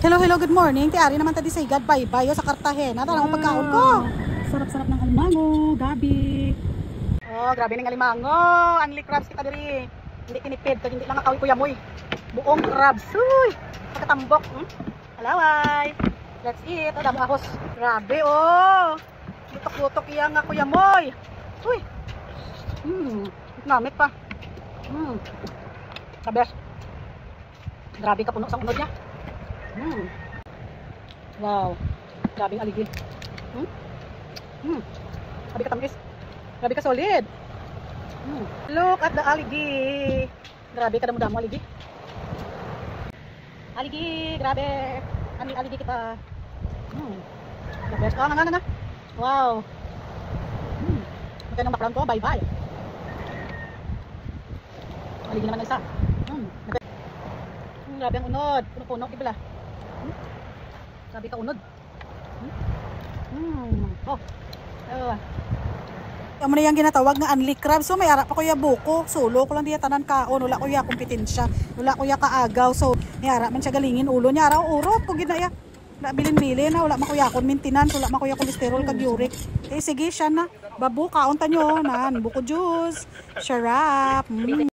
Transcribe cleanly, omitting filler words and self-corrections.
Hello, hello, good morning. Tiari naman tadi say God bye-bye sa Cartagena. Tanang ang pagkaon ko. Sarap-sarap ng alimango, gabi. Oh, grabe ng alimango. Unli crabs kita diri. Hindi tinipid, kag hindi lang akawi kuya moy. Buong crabs. Uy, pagkatambok. Alaway. Let's eat. Damo ahos. Grabe oh. Butok-butok iya nga kuya moy. Uy. Namit pa. The best. Grabe ka puno sa unod niya. Wow. Grabe ang aligi. Grabe ka tamis. Grabe ka solid. Look at the aligi. Grabe ka damo-damo aligi. Aligi, grabe. Aligi kita. The best. Oh, nga. Wow. Maganda ng background ko. Bye-bye. Aligi naman na isa. Grabe ang unod. Puno-puno. Kibala. Grabe ka unod. Amo na yung ginatawag nga unli crab. So may ara pa kuya buko. Solo ko lang diya tanan kaon. Wala kuya kompetensya. Wala kuya kaagaw. So may ara man siya galingin ulo niya. Ara urot. Kung ginaya. Bilin-bilin na. Wala man kuya kon maintenance. Wala man kuya kolesterol kag uric. Eh sige siya na. Babu kaon ta nyo. Nan. Buko juice. Sharap.